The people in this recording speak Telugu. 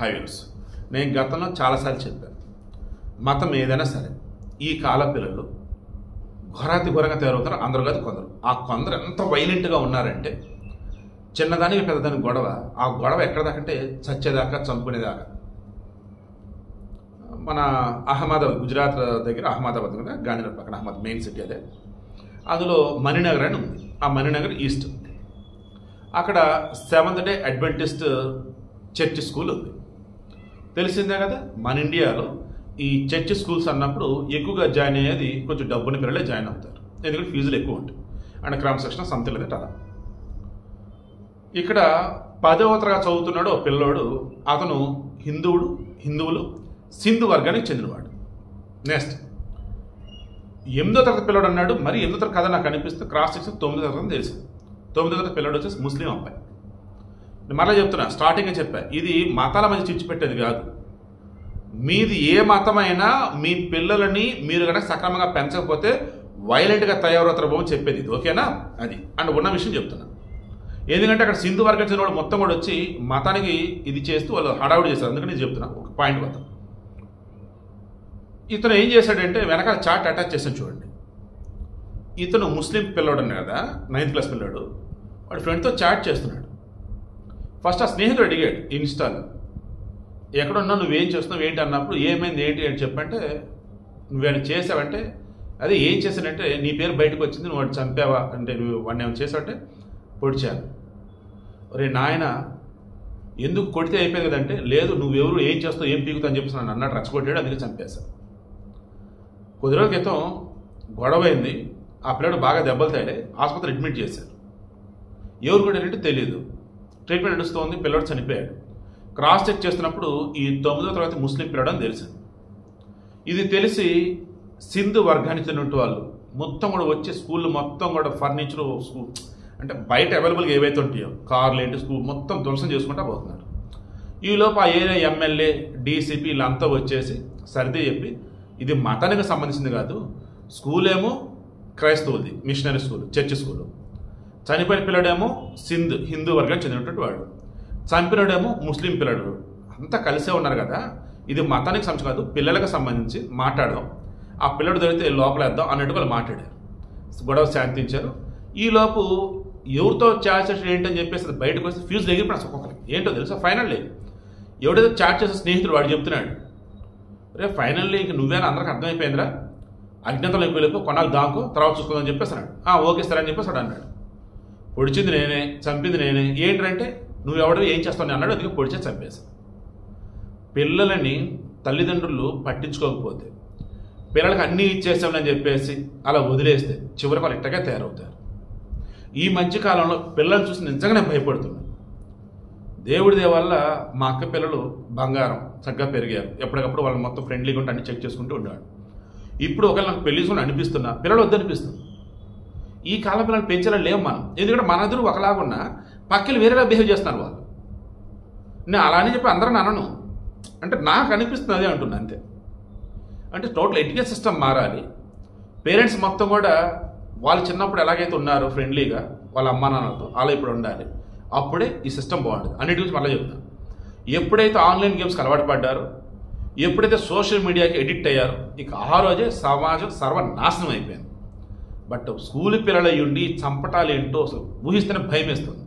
హైవేస్. నేను గతంలో చాలాసార్లు చెప్పాను, మతం ఏదైనా సరే ఈ కాల పిల్లలు ఘోరాతి ఘోరంగా తయారవుతారు. అందరూ కాదు కొందరు. ఆ కొందరు ఎంత వైలెంట్గా ఉన్నారంటే చిన్నదానికి పెద్దదానికి గొడవ. ఆ గొడవ ఎక్కడ దాకా అంటే చచ్చేదాకా, చంపుకునేదాకా. మన అహ్మదాబాద్, గుజరాత్ దగ్గర అహ్మదాబాద్ కదా, గాంధీనగర్ పక్కన అహ్మద్ మెయిన్ సిటీ అదే. అందులో మణినగర్ అని ఉంది. ఆ మణినగర్ ఈస్ట్. అక్కడ seventh day Adventist church school ఉంది. తెలిసిందే కదా, మన ఇండియాలో ఈ చర్చ్ స్కూల్స్ అన్నప్పుడు ఎక్కువగా జాయిన్ అయ్యేది కొంచెం డబ్బుని పిల్లలే జాయిన్ అవుతారు. ఎందుకంటే ఫీజులు ఎక్కువ ఉంటాయి అండ్ క్రమశిక్షణ సంథింగ్ లేదు అలా. ఇక్కడ 10వ తరగతి చదువుతున్నాడు ఓ పిల్లోడు. అతను హిందువులు సింధు వర్గానికి చెందినవాడు. నెక్స్ట్ 8వ తరగతి పిల్లోడు అన్నాడు. మరి 8వ తరగతి కథ నాకు అనిపిస్తే క్రాస్ సెక్షన్ 9వ తరగతి తెలుసు. 9వ తరగతి పిల్లోడు వచ్చేసి ముస్లిం అబ్బాయి. మరలా చెప్తున్నా, స్టార్టింగే చెప్పా, ఇది మతాల మధ్య చిచ్చిపెట్టేది కాదు. మీది ఏ మతమైనా మీ పిల్లలని మీరు కనుక సక్రమంగా పెంచకపోతే వైలెంట్గా తయారవుతారు చెప్పేది ఇది. ఓకేనా? అది అండ్ ఉన్న విషయం చెప్తున్నా. ఎందుకంటే అక్కడ సింధు వర్గం చెందిన వాళ్ళు మొత్తం కూడా వచ్చి మతానికి ఇది చేస్తూ వాళ్ళు హడావుడి చేస్తారు. అందుకని నేను చెప్తున్నా ఒక పాయింట్ వద్ద. ఇతను ఏం చేశాడంటే వెనకాల చాట్ అటాచ్ చేసాను చూడండి. ఇతను ముస్లిం పిల్లోడు అన్నాడు కదా, 9th క్లాస్ పిల్లాడు. వాడి ఫ్రెండ్తో చాట్ చేస్తున్నాడు. ఫస్ట్ ఆ స్నేహితుడు అడిగాడు ఇన్స్టాలో, ఎక్కడున్నా నువ్వేం చేస్తున్నావు ఏంటి అన్నప్పుడు, ఏమైంది ఏంటి అని చెప్పంటే, నువ్వేమైనా చేసావంటే, అదే ఏం చేశానంటే నీ పేరు బయటకు వచ్చింది, నువ్వు వాడు చంపావా అంటే, నువ్వు వాడిని ఏమైనా చేసావంటే పొడిచాను. ఒరే నాయన ఎందుకు కొడితే అయిపోయింది కదంటే, లేదు నువ్వెవరు ఏం చేస్తావు ఏం పీకుతావు అని చెప్పేసి నన్ను అన్నాడు, రచ్చగొట్టాడు, అందుకే చంపేశాను. కొద్ది రోజుల క్రితం గొడవ అయింది. ఆ పిల్లడు బాగా దెబ్బలు తేలే, ఆసుపత్రి అడ్మిట్ చేశారు. ఎవరు కూడా ఏంటంటే తెలియదు. ట్రీట్మెంట్ నడుస్తుంది, పిల్లడు చనిపోయాడు. క్రాస్ చెక్ చేస్తున్నప్పుడు ఈ 9వ తరగతి ముస్లిం పిల్లడు అని తెలిసింది. ఇది తెలిసి సింధు వర్గానికి చెందిన వాళ్ళు మొత్తం కూడా వచ్చి స్కూల్ మొత్తం కూడా ఫర్నిచర్, స్కూల్ అంటే బయట అవైలబుల్గా ఏవైతే ఉంటాయో కార్లు ఏంటి స్కూల్ మొత్తం ధ్వంసం చేసుకుంటూ పోతున్నారు. ఈలోపు ఆ ఏరియా ఎమ్మెల్యే, డీసీపీ వీళ్ళంతా వచ్చేసి సర్ది చెప్పి, ఇది మతానికి సంబంధించింది కాదు, స్కూల్ ఏమో క్రైస్తవుది, మిషనరీ స్కూల్, చర్చ్ స్కూలు. చనిపోయిన పిల్లడేమో హిందూ వర్గానికి చెందినటువంటి వాడు, చంపినడేమో ముస్లిం పిల్లడు. అంతా కలిసే ఉన్నారు కదా, ఇది మతానికి సంబంధించి కాదు, పిల్లలకు సంబంధించి మాట్లాడదాం, ఆ పిల్లడు దొరికితే లోపలేద్దాం అన్నట్టు వాళ్ళు మాట్లాడారు. గొడవ శాంతించారు. ఈలోపు ఎవరితో చాట్ చేసి ఏంటని చెప్పేసి బయటకు వస్తే ఫ్యూజ్ ఎగిరిపోయినా ఒక్కొక్కరికి. ఏంటో తెలుసా, ఫైనల్లీ ఎవడైతే చాట్ చేసే స్నేహితుడు వాడు చెప్తున్నాడు, రే ఫైనల్లీ ఇంక నువ్వేనా అందరికి అర్థమైపోయిందిరా, అజ్ఞాతంలో వెళ్ళిపో, కొన్నాళ్ళు దాకో, తర్వాత చూసుకోదని చెప్పేసి అన్నాడు. ఓకే సరే అని చెప్పేసి అన్నాడు. పొడిచింది నేనే, చంపింది నేనే, ఏంటంటే నువ్వెవడో ఏం చేస్తావు అన్నాడు. అందుకే పొడిచే చంపేశాను. పిల్లలని తల్లిదండ్రులు పట్టించుకోకపోతే, పిల్లలకి అన్నీ ఇచ్చేస్తామని చెప్పేసి అలా వదిలేస్తే చివరికి వాళ్ళు ఇట్టగా తయారవుతారు. ఈ మధ్యకాలంలో పిల్లల్ని చూసి నిజంగానే భయపడుతున్నాను. దేవుడి దే వల్ల మా అక్క పిల్లలు బంగారం చక్కగా పెరిగారు. ఎప్పటికప్పుడు వాళ్ళు మొత్తం ఫ్రెండ్లీగా ఉంటే అన్ని చెక్ చేసుకుంటూ ఉన్నాడు. ఇప్పుడు ఒకవేళ నాకు పెళ్లి చేసుకుని అనిపిస్తున్నా, పిల్లలు వద్దనిపిస్తుంది. ఈ కాలం పిల్లలు పెంచేలా లేవు మనం. ఎందుకంటే మన ఎదురు ఒకలాగున్నా పక్కలు వేరేలా బిహేవ్ చేస్తున్నారు వాళ్ళు. నేను అలా అని చెప్పి అందరూ అనను, అంటే నాకు అనిపిస్తుంది అదే అంటున్నా అంతే. అంటే టోటల్ ఎడ్యుకేషన్ సిస్టమ్ మారాలి. పేరెంట్స్ మొత్తం కూడా వాళ్ళు చిన్నప్పుడు ఎలాగైతే ఉన్నారో ఫ్రెండ్లీగా వాళ్ళ అమ్మా నాన్నలతో, అలా ఇప్పుడు ఉండాలి. అప్పుడే ఈ సిస్టమ్ బాగుంటుంది. అన్నిటి గురించి మళ్ళీ చెప్తాను. ఎప్పుడైతే ఆన్లైన్ గేమ్స్కి అలవాటు పడ్డారో, ఎప్పుడైతే సోషల్ మీడియాకి ఎడిక్ట్ అయ్యారో, ఇక ఆ రోజే సమాజం సర్వనాశనం అయిపోయింది. బట్ స్కూల్ పిల్లలు ఉండి చంపటాలు ఏంటో అసలు ఊహిస్తేనే భయం వేస్తుంది.